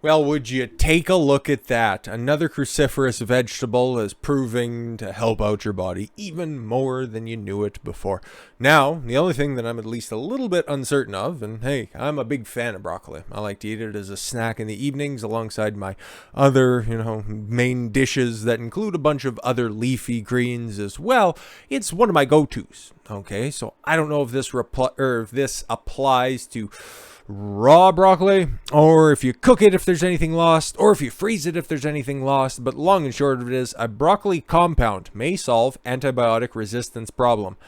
Well, would you take a look at that? Another cruciferous vegetable is proving to help out your body even more than you knew it before. Now, the only thing that I'm at least a little bit uncertain of, and hey, I'm a big fan of broccoli. I like to eat it as a snack in the evenings alongside my other, main dishes that include a bunch of other leafy greens as well. It's one of my go-tos. Okay, so I don't know if this applies to raw broccoli, or if you cook it if there's anything lost, or if you freeze it if there's anything lost, but long and short of it is, a broccoli compound may solve antibiotic resistance problem.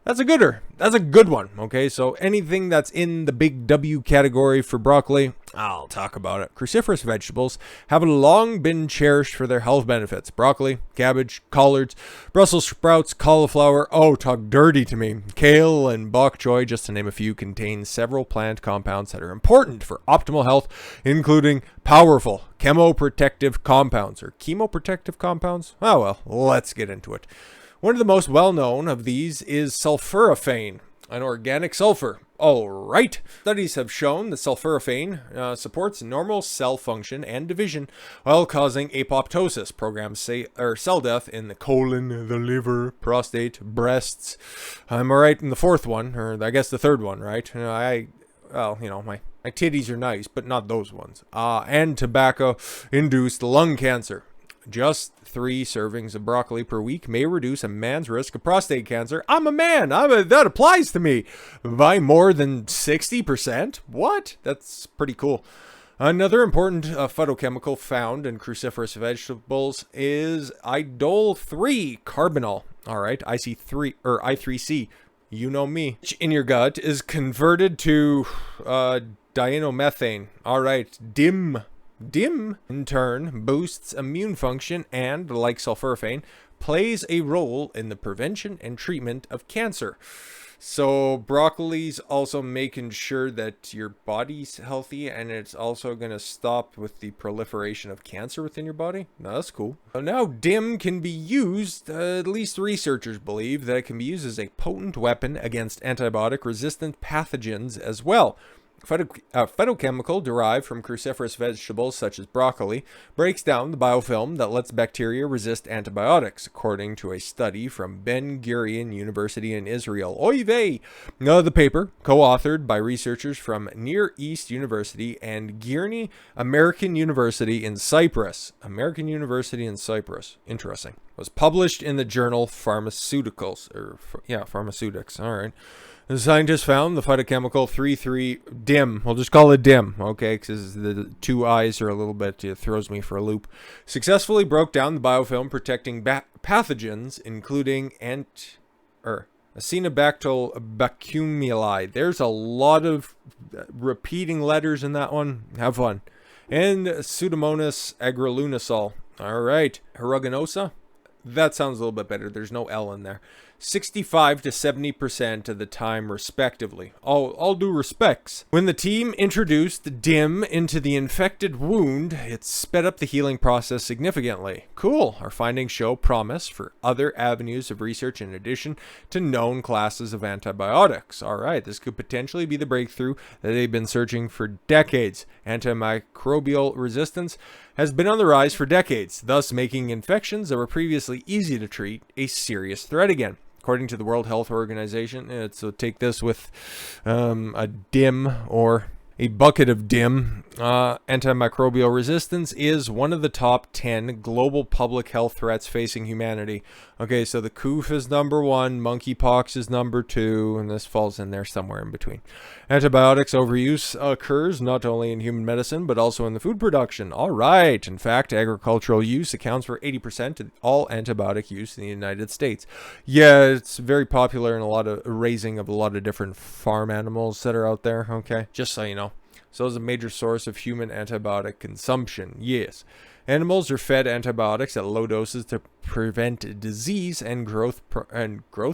That's a gooder. That's a good one. Okay, so anything that's in the big W category for broccoli, I'll talk about it. Cruciferous vegetables have long been cherished for their health benefits. Broccoli, cabbage, collards, Brussels sprouts, cauliflower, oh, talk dirty to me. Kale and bok choy, just to name a few, contain several plant compounds that are important for optimal health, including powerful chemoprotective compounds. Or chemoprotective compounds? Oh well, let's get into it. One of the most well-known of these is sulforaphane, an organic sulfur. All right. Studies have shown that sulforaphane supports normal cell function and division while causing apoptosis, programs cell death in the colon, the liver, prostate, breasts. I'm all right in the fourth one, or I guess the third one, right? My titties are nice, but not those ones. And tobacco-induced lung cancer. Just 3 servings of broccoli per week may reduce a man's risk of prostate cancer. I'm a man. That applies to me by more than 60%. What? That's pretty cool. Another important phytochemical found in cruciferous vegetables is idol-3 carbinol. All right, I3C. You know me. In your gut is converted to dianomethane. All right, DIM, in turn, boosts immune function and, like sulforaphane, plays a role in the prevention and treatment of cancer. So broccoli's also making sure that your body's healthy, and it's also going to stop with the proliferation of cancer within your body. Now, that's cool. So now DIM can be used, at least researchers believe that it can be used as a potent weapon against antibiotic-resistant pathogens as well. Phytochemical derived from cruciferous vegetables such as broccoli breaks down the biofilm that lets bacteria resist antibiotics, according to a study from Ben Gurion University in Israel. Oy vey! The paper, co-authored by researchers from Near East University and Gurney American University in Cyprus. Interesting. Was published in the journal Pharmaceutics. All right. The scientists found the phytochemical 3,3-DIM. We'll just call it DIM, okay, because the 2 I's are a little bit, it throws me for a loop. Successfully broke down the biofilm protecting pathogens, including Acinetobacter baumannii. There's a lot of repeating letters in that one. Have fun. And Pseudomonas aeruginosa. All right. Aeruginosa? That sounds a little bit better. There's no L in there. 65 to 70% of the time, respectively. All due respects. When the team introduced DIM into the infected wound, it sped up the healing process significantly. Cool. Our findings show promise for other avenues of research in addition to known classes of antibiotics. All right, this could potentially be the breakthrough that they've been searching for decades. Antimicrobial resistance has been on the rise for decades, thus making infections that were previously easy to treat a serious threat again. According to the World Health Organization, so take this with a DIM or a bucket of DIM. Antimicrobial resistance is one of the top 10 global public health threats facing humanity. Okay, so the COOF is number 1, monkeypox is number 2, and this falls in there somewhere in between. Antibiotics overuse occurs not only in human medicine, but also in the food production. All right. In fact, agricultural use accounts for 80% of all antibiotic use in the United States. Yeah, it's very popular in a lot of raising of a lot of different farm animals that are out there. Okay, just so you know. So it's a major source of human antibiotic consumption. Yes. Animals are fed antibiotics at low doses to prevent disease and growth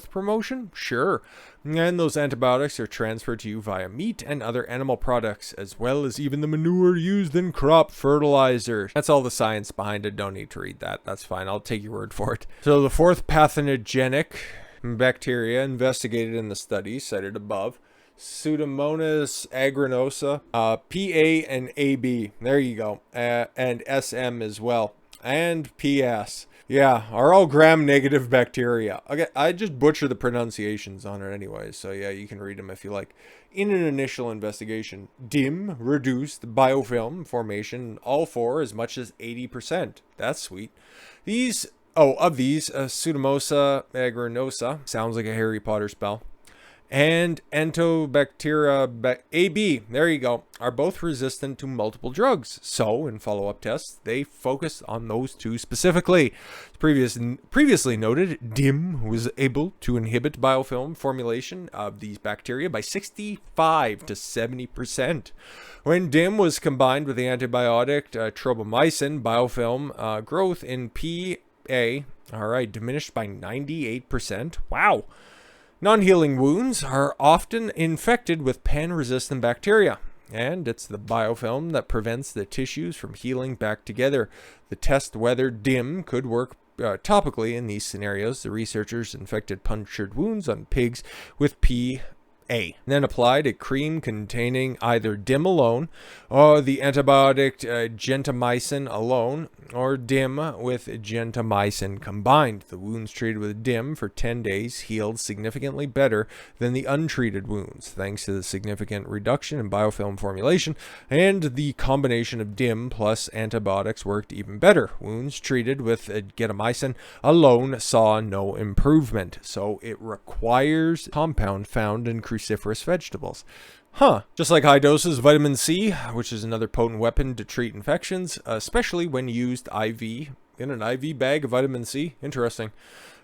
promotion? Sure. And those antibiotics are transferred to you via meat and other animal products, as well as even the manure used in crop fertilizer. That's all the science behind it. Don't need to read that. That's fine. I'll take your word for it. So the 4th pathogenic bacteria investigated in the study cited above Pseudomonas aeruginosa, PA and AB. There you go. And SM as well. And PS. Yeah, are all gram-negative bacteria. Okay, I just butcher the pronunciations on it anyway, so yeah, you can read them if you like. In an initial investigation, DIM reduced biofilm formation all for as much as 80%. That's sweet. Of these, Pseudomonas aeruginosa, sounds like a Harry Potter spell, and Antibiotic AB, there you go, are both resistant to multiple drugs. So, in follow-up tests, they focused on those two specifically. Previously noted, DIM was able to inhibit biofilm formulation of these bacteria by 65 to 70%. When DIM was combined with the antibiotic tropomycin, biofilm growth in PA, diminished by 98%. Wow. Non-healing wounds are often infected with pan-resistant bacteria, and it's the biofilm that prevents the tissues from healing back together. The test whether DIM could work topically in these scenarios. The researchers infected punctured wounds on pigs with then applied a cream containing either DIM alone, or the antibiotic gentamicin alone, or DIM with gentamicin combined. The wounds treated with DIM for 10 days healed significantly better than the untreated wounds, thanks to the significant reduction in biofilm formulation, and the combination of DIM plus antibiotics worked even better. Wounds treated with gentamicin alone saw no improvement, so it requires compound found in cruciferous vegetables. Just like high doses of vitamin C, which is another potent weapon to treat infections, especially when used IV, in an IV bag of vitamin C. Interesting.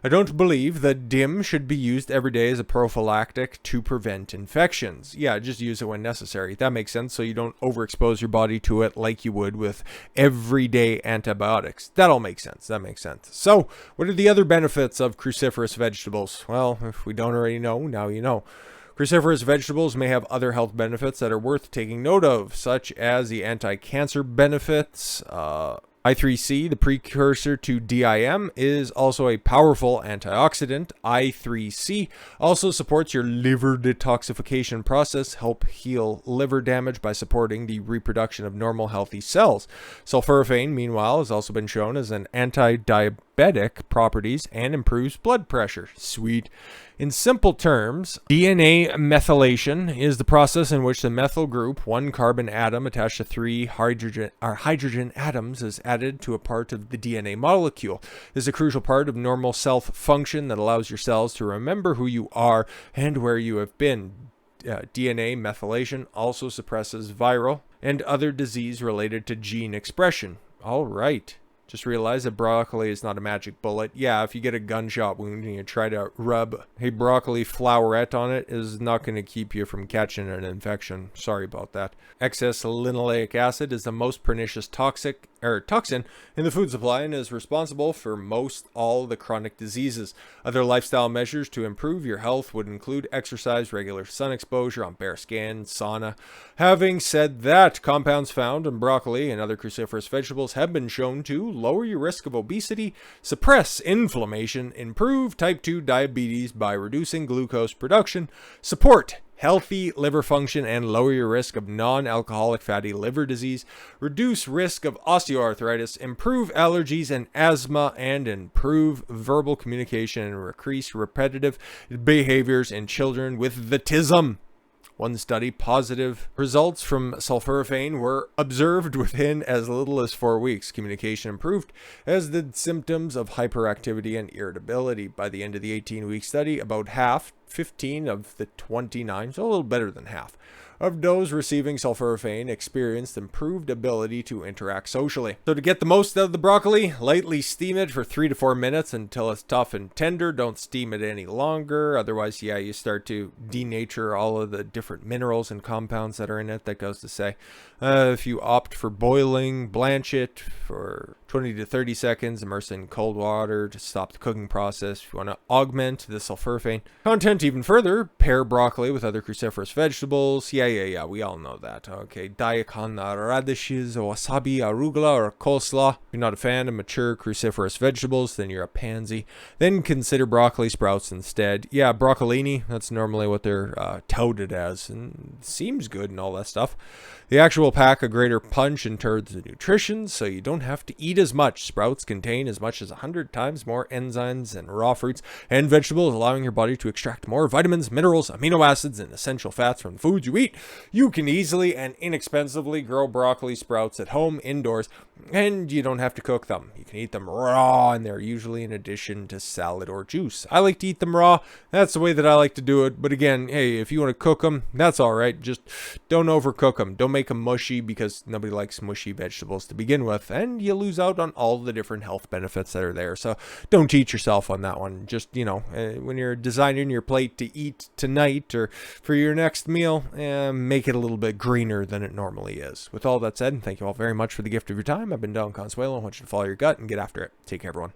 I don't believe that DIM should be used every day as a prophylactic to prevent infections. Yeah, just use it when necessary. That makes sense, so you don't overexpose your body to it like you would with everyday antibiotics. That all makes sense. That makes sense. So, what are the other benefits of cruciferous vegetables? Well, if we don't already know, now you know. Cruciferous vegetables may have other health benefits that are worth taking note of, such as the anti-cancer benefits. I3C, the precursor to DIM, is also a powerful antioxidant. I3C also supports your liver detoxification process, help heal liver damage by supporting the reproduction of normal healthy cells. Sulforaphane, meanwhile, has also been shown as an anti-diabetic properties and improves blood pressure. Sweet. In simple terms, DNA methylation is the process in which the methyl group, one carbon atom attached to three hydrogen atoms, is added to a part of the DNA molecule. This is a crucial part of normal self-function that allows your cells to remember who you are and where you have been. DNA methylation also suppresses viral and other disease related to gene expression. All right. Just realize that broccoli is not a magic bullet. Yeah, if you get a gunshot wound and you try to rub a broccoli flowerette on it, is not going to keep you from catching an infection. Sorry about that. Excess linoleic acid is the most pernicious toxin in the food supply and is responsible for most all the chronic diseases. Other lifestyle measures to improve your health would include exercise, regular sun exposure on bare skin, sauna. Having said that, compounds found in broccoli and other cruciferous vegetables have been shown to lower your risk of obesity, suppress inflammation, improve type 2 diabetes by reducing glucose production, support healthy liver function, and lower your risk of non-alcoholic fatty liver disease, reduce risk of osteoarthritis, improve allergies and asthma, and improve verbal communication and increase repetitive behaviors in children with autism. One study, positive results from sulforaphane were observed within as little as 4 weeks. Communication improved, as did symptoms of hyperactivity and irritability. By the end of the 18-week study, about half, 15 of the 29, so a little better than half, of those receiving sulforaphane experienced improved ability to interact socially. So to get the most out of the broccoli, lightly steam it for 3 to 4 minutes until it's tough and tender. Don't steam it any longer. Otherwise, yeah, you start to denature all of the different minerals and compounds that are in it. That goes to say, if you opt for boiling, blanch it for 20 to 30 seconds, immerse in cold water to stop the cooking process. If you want to augment the sulforaphane content even further, pair broccoli with other cruciferous vegetables. Yeah, yeah, we all know that. Okay, daikon radishes, wasabi, arugula, or coleslaw. If you're not a fan of mature cruciferous vegetables, then you're a pansy. Then consider broccoli sprouts instead. Yeah, broccolini, that's normally what they're touted as, and seems good and all that stuff. The actual pack a greater punch in terms of nutrition, so you don't have to eat as much. Sprouts contain as much as 100 times more enzymes than raw fruits and vegetables, allowing your body to extract more vitamins, minerals, amino acids, and essential fats from the foods you eat. You can easily and inexpensively grow broccoli sprouts at home, indoors, and you don't have to cook them. You can eat them raw, and they're usually in addition to salad or juice. I like to eat them raw. That's the way that I like to do it. But again, hey, if you want to cook them, that's all right. Just don't overcook them. Don't make them mushy, because nobody likes mushy vegetables to begin with, and you lose out on all the different health benefits that are there. So don't cheat yourself on that one. Just, when you're designing your plate to eat tonight or for your next meal, make it a little bit greener than it normally is. With all that said, thank you all very much for the gift of your time. I've been Don Consuelo. I want you to follow your gut and get after it. Take care, everyone.